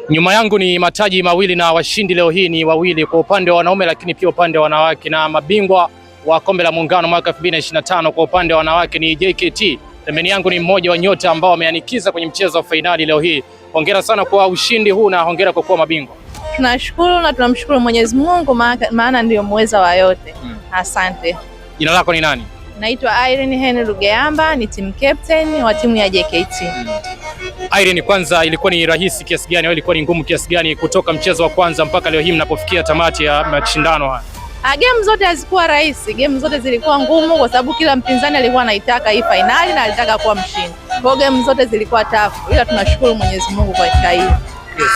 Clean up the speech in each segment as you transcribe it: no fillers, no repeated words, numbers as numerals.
Nyuma yangu ni mataji mawili na washindi leo hii ni wawili kwa upande wa wanaume, lakini pia upande wa wanawake, na mabingwa wa kombe la muungano mwaka 2025 kwa upande wa wanawake ni JKT. Pembeni yangu ni mmoja wa nyota ambao wameanikiza kwenye mchezo wa fainali leo hii. Hongera sana kwa ushindi huu na hongera kwa kuwa mabingwa. Tunashukuru na tunamshukuru Mwenyezi Mungu maana ndio muweza wa yote. Asante. Jina lako ni nani? Naitwa Irene Henry Rugeamba, ni team captain wa timu ya JKT. Irene, kwanza ilikuwa ni rahisi kiasi gani au ilikuwa ni ngumu kiasi gani kutoka mchezo wa kwanza mpaka leo hii mnapofikia tamati ya mashindano haya? Game zote hazikuwa rahisi, game zote zilikuwa ngumu kwa sababu kila mpinzani alikuwa anaitaka hii finali na alitaka kuwa mshindi. Kwa game zote zilikuwa tafu, ila tunashukuru Mwenyezi Mungu kwa hilo. Yes.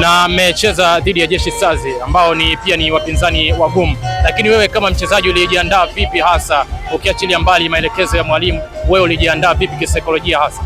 Na mmecheza dhidi ya Jeshi Stars ambao pia ni wapinzani wagumu, lakini wewe kama mchezaji ulijiandaa vipi hasa ukiachilia mbali maelekezo ya mwalimu, wewe ulijiandaa vipi kisaikolojia hasa?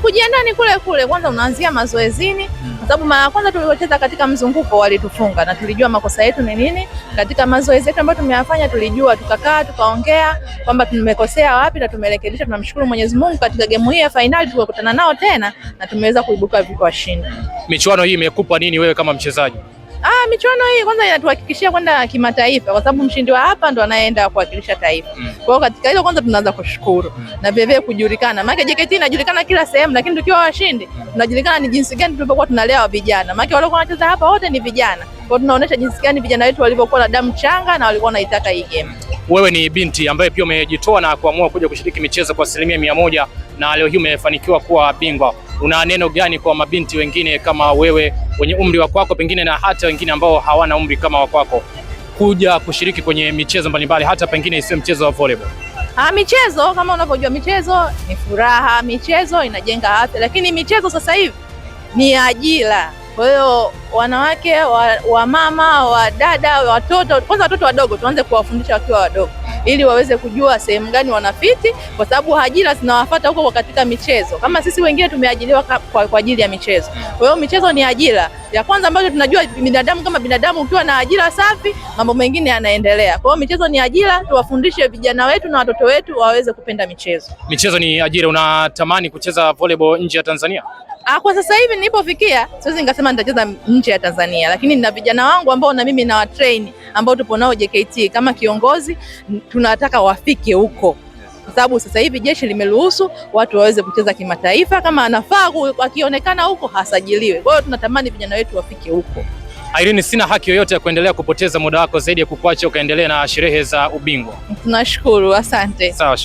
Kujiandaa ni kule kwanza unaanzia mazoezini kwa sababu mara kwanza tulipocheza katika mzunguko walitufunga na tulijua makosa yetu ni nini. Katika mazoezi yetu ambayo tumeyafanya tulijua, tukakaa tukaongea kwamba tumekosea wapi na tumerekebisha. Tunamshukuru Mwenyezi Mungu, katika game hii ya finali tukakutana nao tena na tumeweza kuibuka washindi. Michuano hii imekupa nini wewe kama mchezaji? Michuano hii kwanza inatuhakikishia kwenda kimataifa kwa sababu mshindi wa hapa ndo anaenda kuwakilisha taifa. Kwa hiyo katika hilo kwanza tunaanza kushukuru na vile kujulikana. Maana JKT inajulikana kila sehemu, lakini tukiwa washindi tunajulikana ni jinsi gani tulipokuwa tunalea vijana. Maana walikuwa wanacheza hapa wote ni vijana. Kwa hiyo tunaonyesha jinsi gani vijana wetu walivyokuwa na damu changa na walikuwa wanaitaka hii game. Wewe ni binti ambaye pia umejitoa na kuamua kuja kushiriki michezo kwa 100% na leo hii umefanikiwa kuwa bingwa. Una neno gani kwa mabinti wengine kama wewe wenye umri wa kwako pengine na hata wengine ambao hawana umri kama wa kwako kuja kushiriki kwenye michezo mbalimbali, hata pengine isiyo mchezo wa volleyball? Michezo kama unavyojua, michezo ni furaha, michezo inajenga afya, lakini michezo sasa hivi ni ajira. Kwa hiyo wanawake, wamama, wadada, watoto, kwanza watoto wadogo tuanze kuwafundisha wakiwa wadogo ili waweze kujua sehemu gani wanafiti, kwa sababu ajira zinawafuata huko katika michezo. Kama sisi wengine tumeajiriwa kwa ajili ya michezo. Kwa hiyo michezo ni ajira ya kwanza ambayo tunajua binadamu kama binadamu ukiwa na ajira safi mambo mengine yanaendelea. Kwa hiyo michezo ni ajira, tuwafundishe vijana wetu na watoto wetu waweze kupenda michezo. Michezo ni ajira. Unatamani kucheza volleyball nje ya Tanzania? Kwa sasa hivi nilipofikia siwezi nikasema nitacheza nje ya Tanzania, lakini nina vijana wangu ambao na mimi na wa train ambao tupo nao JKT kama kiongozi, tunataka wafike huko kwa sababu sasa hivi jeshi limeruhusu watu waweze kucheza kimataifa. Kama anafaa akionekana huko hasajiliwe. Kwa hiyo tunatamani vijana wetu wafike huko. Irene, sina haki yoyote ya kuendelea kupoteza muda wako zaidi ya kukuacha ukaendelea na sherehe za ubingwa. Tunashukuru, asante. Sawa.